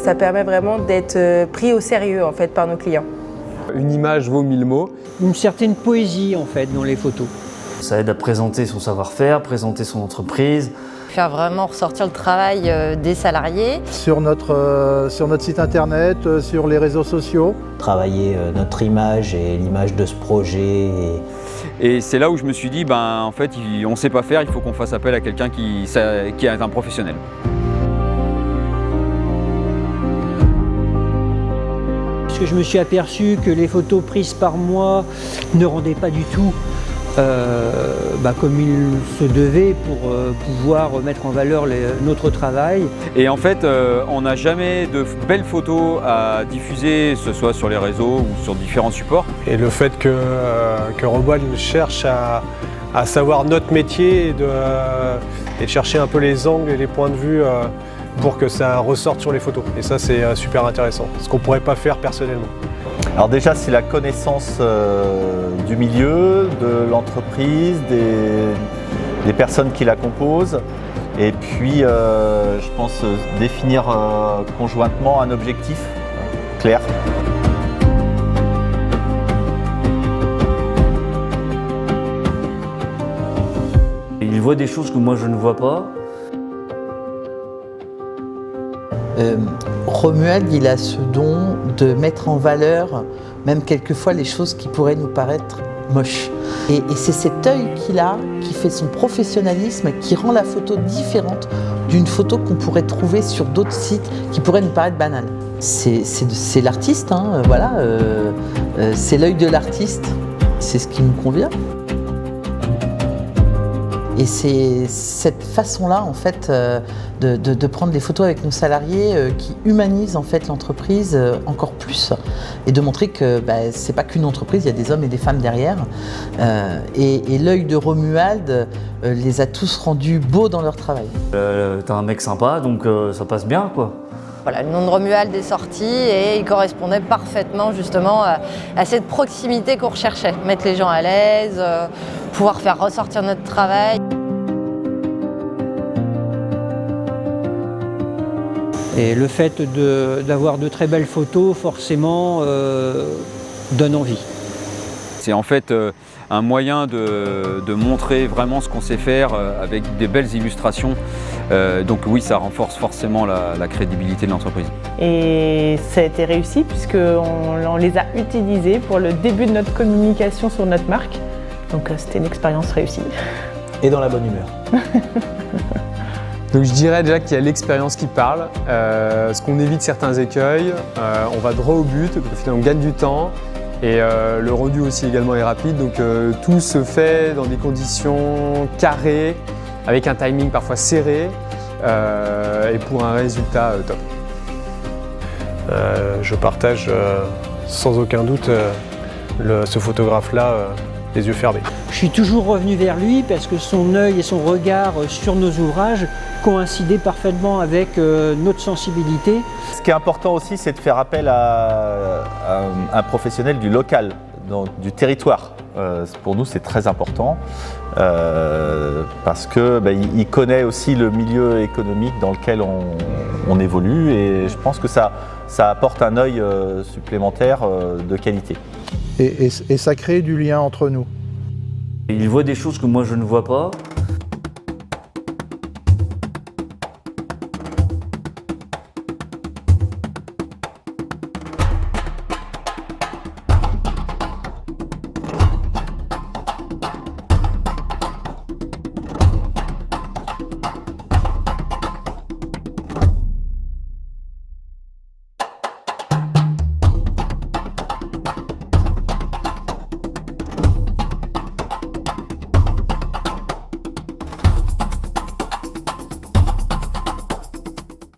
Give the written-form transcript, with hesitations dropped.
Ça permet vraiment d'être pris au sérieux en fait par nos clients. Une image vaut 1000 mots. Une certaine poésie en fait dans les photos. Ça aide à présenter son savoir-faire, présenter son entreprise. Faire vraiment ressortir le travail des salariés. Sur notre site internet, sur les réseaux sociaux. Travailler notre image et l'image de ce projet. Et c'est là où je me suis dit, en fait, on ne sait pas faire, il faut qu'on fasse appel à quelqu'un qui est un professionnel. Parce que je me suis aperçu que les photos prises par moi ne rendaient pas du tout comme il se devait pour pouvoir mettre en valeur notre travail. Et en fait, on n'a jamais de belles photos à diffuser, que ce soit sur les réseaux ou sur différents supports. Et le fait que Romuald cherche à savoir notre métier et chercher un peu les angles et les points de vue pour que ça ressorte sur les photos. Et ça, c'est super intéressant, ce qu'on ne pourrait pas faire personnellement. Alors déjà, c'est la connaissance du milieu, de l'entreprise, des personnes qui la composent. Et puis, je pense, définir conjointement un objectif clair. Il voit des choses que moi je ne vois pas. Romuald, il a ce don de mettre en valeur, même quelquefois, les choses qui pourraient nous paraître moches. Et c'est cet œil qu'il a, qui fait son professionnalisme, qui rend la photo différente d'une photo qu'on pourrait trouver sur d'autres sites qui pourraient nous paraître banales. C'est l'artiste, hein, voilà, c'est l'œil de l'artiste, c'est ce qui nous convient. Et c'est cette façon-là, en fait, de prendre les photos avec nos salariés qui humanise en fait l'entreprise encore plus et de montrer que c'est pas qu'une entreprise, il y a des hommes et des femmes derrière. Et l'œil de Romuald les a tous rendus beaux dans leur travail. T'es un mec sympa, donc ça passe bien, quoi. Voilà, le nom de Romuald est sorti et il correspondait parfaitement justement à cette proximité qu'on recherchait. Mettre les gens à l'aise, pouvoir faire ressortir notre travail. Et le fait d'avoir de très belles photos, forcément, donne envie. C'est en fait un moyen de montrer vraiment ce qu'on sait faire avec des belles illustrations. Donc oui, ça renforce forcément la crédibilité de l'entreprise. Et ça a été réussi puisqu'on les a utilisés pour le début de notre communication sur notre marque. Donc c'était une expérience réussie. Et dans la bonne humeur. Donc je dirais déjà qu'il y a l'expérience qui parle, parce qu'on évite certains écueils, on va droit au but, on gagne du temps et le rendu aussi également est rapide. Donc tout se fait dans des conditions carrées, avec un timing parfois serré et pour un résultat top. Je partage sans aucun doute ce photographe-là les yeux fermés. Je suis toujours revenu vers lui parce que son œil et son regard sur nos ouvrages coïncidaient parfaitement avec notre sensibilité. Ce qui est important aussi, c'est de faire appel à un professionnel du local, donc du territoire. Pour nous, c'est très important parce que il connaît aussi le milieu économique dans lequel on évolue et je pense que ça apporte un œil supplémentaire de qualité. Et ça crée du lien entre nous. Il voit des choses que moi je ne vois pas.